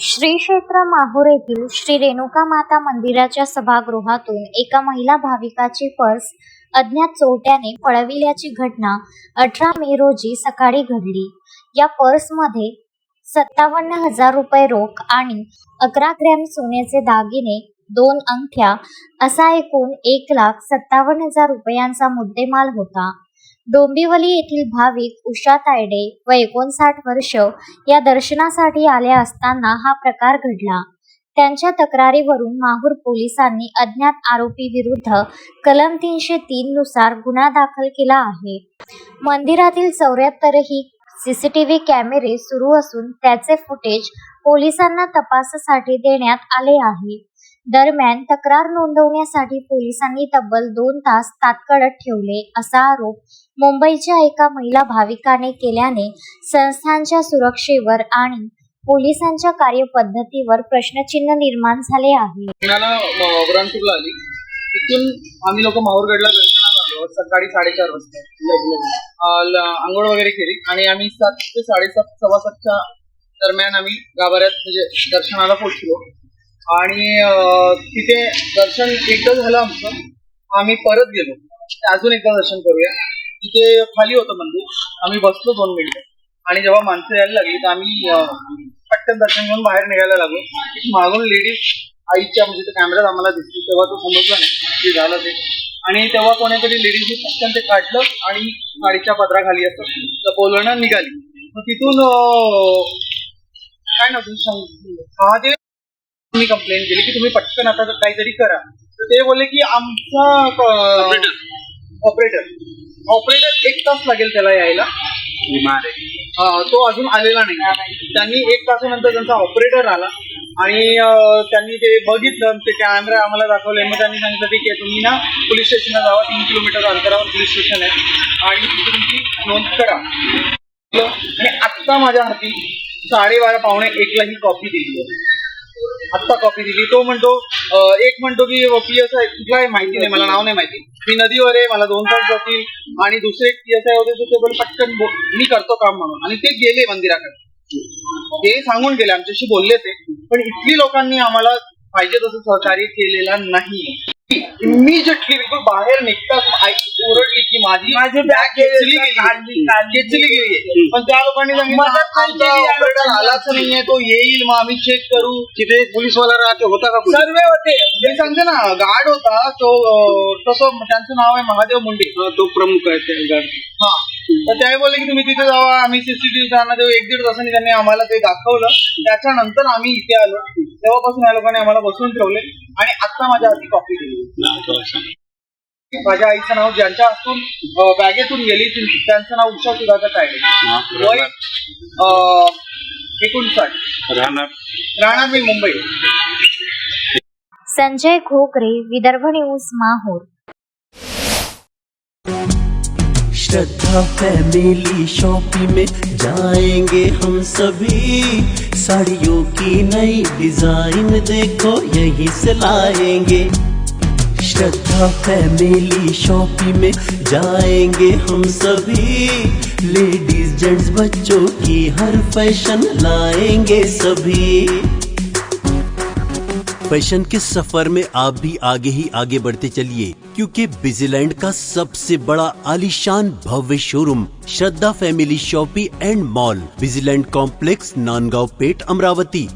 श्री क्षेत्र माहूर येथील श्री रेणुका माता मंदिराच्या सभागृहातून एका महिला भाविकाची पर्स अज्ञात चोरट्याने पळविल्याची घटना 18 मे रोजी सकाळी घडली। या पर्समध्ये 57,000 रुपये रोख आणि 11 ग्रॅम सोन्याचे दागिने, 2 अंगठ्या असा एकूण 1,57,000 रुपयांचा मुद्देमाल होता। डोंबिवली येथील भाविक उषा तायडे व 59 वर्ष या दर्शनासाठी आल्या असताना हा प्रकार घडला। त्यांच्या तक्रारीवरून माहूर पोलिसांनी अज्ञात आरोपी विरुद्ध कलम 303 नुसार गुन्हा दाखल केला आहे। मंदिरातील 74 सीसीटीव्ही कॅमेरे सुरू असून त्याचे फुटेज पोलिसांना तपासासाठी देण्यात आले आहे। दरम्यान तक्रार नोंदवण्यासाठी पोलिसांनी तब्बल 2 तास तात्काळत ठेवले असा आरोप मुंबईच्या एका महिला भाविकाने केल्याने संस्थांच्या सुरक्षेवर आणि पोलिसांच्या कार्यपद्धतीवर प्रश्नचिन्ह निर्माण झाले आहे। बुरानपूरला आली, तिथून आम्ही लोक माहूरगडला आलो सकाळी 4:30 वाजता। आंघोळ वगैरे केली आणि आम्ही 7 ते 7:30 7:15च्या दरम्यान आम्ही गाभाऱ्यात म्हणजे दर्शनाला पोहोचलो आणि तिथे दर्शन एकदा झालं आमचं, आम्ही परत गेलो अजून एकदा दर्शन करूया। तिथे खाली होतं मंदिर, आम्ही बसलो 2 मिनिटं आणि जेव्हा माणसं यायला लागली तर आम्ही पटकन दर्शन घेऊन बाहेर निघायला लागलो। मागून लेडीज आईच्या म्हणजे कॅमेऱ्यात आम्हाला दिसली, तेव्हा तो समजला नाही की झालं ते, आणि तेव्हा कोणीतरी लेडीजने पटकन ते काढलं आणि गाडीच्या पदराखाली असं बोलवणं निघाली। मग तिथून काय नव्हतं मी कंप्लेंट केली की तुम्ही पटकन आता काहीतरी करा, तर ते बोलले की आमचा ऑपरेटर 1 तास लागेल त्याला यायला, तो अजून आलेला नाही। त्यांनी 1 तासानंतर त्यांचा ऑपरेटर आला आणि त्यांनी ते बघितलं, ते कॅमेरा आम्हाला दाखवले। मग त्यांनी सांगितलं ठीक आहे, तुम्ही ना पोलीस स्टेशनला जावा, 3 किलोमीटर अंतरावर पोलीस स्टेशन आहे आणि तिथे तुमची नोंद करा। आणि आत्ता माझ्या हाती 12:30 पावणे 1ला ही कॉपी दिली आहे, आत्ता कॉपी दिली। तो म्हणतो एक म्हणतो की PSI कुठला आहे माहिती नाही, मला नाव नाही माहिती, मी नदीवर आहे, मला 2 तास जातील, आणि दुसरे PSI होते तो बोल पटकन मी करतो काम म्हणून, आणि ते गेले मंदिराकडे, ते सांगून गेले, आमच्याशी बोलले ते, पण इथली लोकांनी आम्हाला पाहिजे तसं सहकार्य केलेलं नाही। इमिजिएटली बिलकुल बाहेर निघताच ओरडली की माझी बॅग खेचली गेली, पण त्या लोकांनी सांगितलं ऑपरेटर आलाच नाहीये, तो येईल, मग आम्ही चेक करू। तिथे पोलीसवाला राहते होता का? सर्व होते, मी सांगते ना, गार्ड होता तो, त्यांचं नाव आहे महादेव मुंडे, तो प्रमुख आहे ते गार्ड। हा, तर त्याही बोलले की तुम्ही तिथे जावा, आम्ही सीसीटीव्ही त्यांना देऊ। 1-1.5 तासांनी त्यांनी आम्हाला ते दाखवलं, त्याच्यानंतर आम्ही इथे आलो। तेव्हापासून या लोकांनी आम्हाला बसून ठेवले आणि आता माझ्या हाती कॉपी दिली। माझ्या आईचं नाव ज्यांच्या हातून बॅगेतून गेली त्यांचं नाव उषा सुधाकर तायडे, वय 59, राहणार मी मुंबई। संजय घोगरे, विदर्भ न्यूज, माहूर। श्रद्धा फैमिली शॉपिंग में जाएंगे हम सभी, साड़ियों की नई डिजाइन देखो यहीं से लाएंगे। श्रद्धा फैमिली शॉपिंग में जाएंगे हम सभी, लेडीज जेंट्स बच्चों की हर फैशन लाएंगे सभी। फैशन के सफर में आप भी आगे ही आगे बढ़ते चलिए, क्योंकि बिजीलैंड का सबसे बड़ा आलीशान भव्य showroom Shraddha family shopping and mall, Busyland complex, Nandgaon Peth, Amravati.